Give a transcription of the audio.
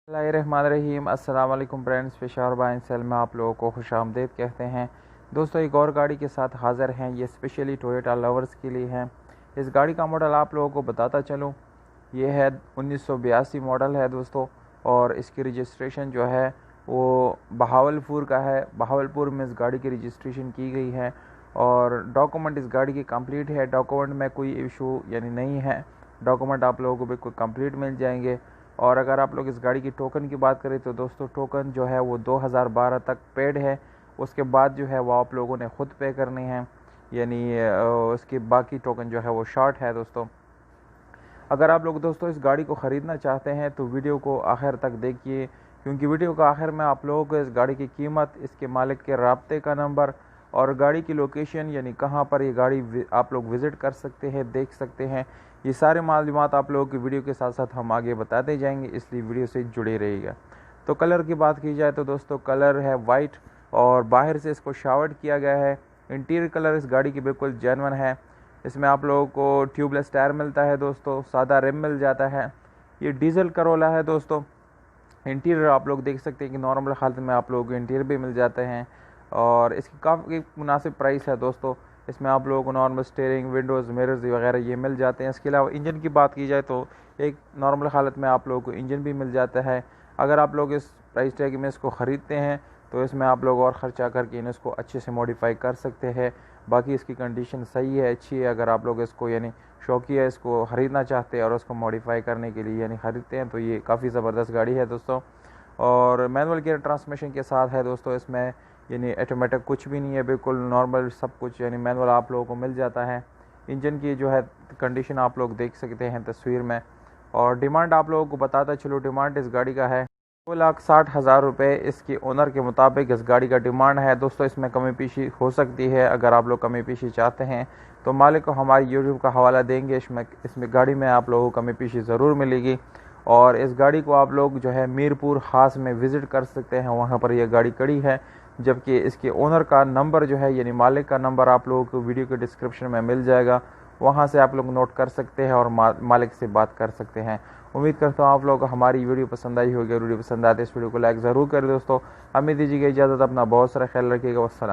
बिस्मिल्लाहिर्रहमानिर्रहीम। अस्सलाम वालेकुम फ्रेंड्स, पेशावर बाय सेल में आप लोगों को खुशामदीद कहते हैं। दोस्तों, एक और गाड़ी के साथ हाज़िर हैं। ये स्पेशली टोयोटा लवर्स के लिए हैं। इस गाड़ी का मॉडल आप लोगों को बताता चलूँ, ये है 1982 मॉडल है दोस्तों। और इसकी रजिस्ट्रेशन जो है वो बहावलपुर का है। बहावलपुर में इस गाड़ी की रजिस्ट्रेशन की गई है और डॉक्यूमेंट इस गाड़ी की कंप्लीट है। डॉक्यूमेंट में कोई इशू यानी नहीं है। डॉक्यूमेंट आप लोगों को बिल्कुल कंप्लीट मिल जाएंगे। और अगर आप लोग इस गाड़ी की टोकन की बात करें तो दोस्तों, टोकन जो है वो 2012 तक पेड है। उसके बाद जो है वो आप लोगों ने ख़ुद पे करनी है, यानी उसकी बाकी टोकन जो है वो शॉर्ट है दोस्तों। अगर आप लोग दोस्तों इस गाड़ी को ख़रीदना चाहते हैं तो वीडियो को आखिर तक देखिए, क्योंकि वीडियो का आखिर में आप लोगों को इस गाड़ी की कीमत, इसके मालिक के राब्ते का नंबर और गाड़ी की लोकेशन, यानी कहाँ पर ये गाड़ी आप लोग विज़िट कर सकते हैं, देख सकते हैं, ये सारे मालूमात आप लोगों की वीडियो के साथ साथ हम आगे बताते जाएंगे, इसलिए वीडियो से जुड़े रहिएगा। तो कलर की बात की जाए तो दोस्तों, कलर है वाइट और बाहर से इसको शावर्ट किया गया है। इंटीरियर कलर इस गाड़ी की बिल्कुल जेन्युइन है। इसमें आप लोगों को ट्यूबलेस टायर मिलता है दोस्तों, सादा रिम मिल जाता है। ये डीजल करोला है दोस्तों। इंटीरियर आप लोग देख सकते हैं कि नॉर्मल हालत में आप लोगों को इंटीरियर भी मिल जाते हैं और इसकी काफ़ी मुनासिब प्राइस है दोस्तों। इसमें आप लोगों को नॉर्मल स्टीयरिंग, विंडोज़, मिरर्स वगैरह ये मिल जाते हैं। इसके अलावा इंजन की बात की जाए तो एक नॉर्मल हालत में आप लोगों को इंजन भी मिल जाता है। अगर आप लोग इस प्राइस टैग में इसको ख़रीदते हैं तो इसमें आप लोग और ख़र्चा करके इसको अच्छे से मॉडिफाई कर सकते हैं। बाकी इसकी कंडीशन सही है, अच्छी है। अगर आप लोग इसको यानी शौकिया इसको ख़रीदना चाहते हैं और उसको मॉडिफाई करने के लिए यानी ख़रीदते हैं तो ये काफ़ी ज़बरदस्त गाड़ी है दोस्तों। और मैनुअल गियर ट्रांसमिशन के साथ है दोस्तों। इसमें यानी ऑटोमेटिक कुछ भी नहीं है, बिल्कुल नॉर्मल सब कुछ यानी मैनुअल आप लोगों को मिल जाता है। इंजन की जो है कंडीशन आप लोग देख सकते हैं तस्वीर में। और डिमांड आप लोगों को बताता चलो, डिमांड इस गाड़ी का है 2,60,000 रुपये। इसकी ओनर के मुताबिक इस गाड़ी का डिमांड है दोस्तों। इसमें कमी पेशी हो सकती है। अगर आप लोग कमी पेशी चाहते हैं तो मालिक को हमारी यूट्यूब का हवाला देंगे। इसमें गाड़ी में आप लोगों को कमी पेशी ज़रूर मिलेगी। और इस गाड़ी को आप लोग जो है मीरपुर खास में विज़िट कर सकते हैं, वहाँ पर यह गाड़ी खड़ी है। जबकि इसके ओनर का नंबर जो है यानी मालिक का नंबर आप लोगों को वीडियो के डिस्क्रिप्शन में मिल जाएगा, वहाँ से आप लोग नोट कर सकते हैं और मालिक से बात कर सकते हैं। उम्मीद करता हूँ आप लोगों को हमारी वीडियो पसंद आई होगी। वीडियो पसंद आते इस वीडियो को लाइक ज़रूर करें दोस्तों। हमें दीजिएगा इजाज़त, अपना बहुत सारा ख्याल रखिएगा। वस्सलाम।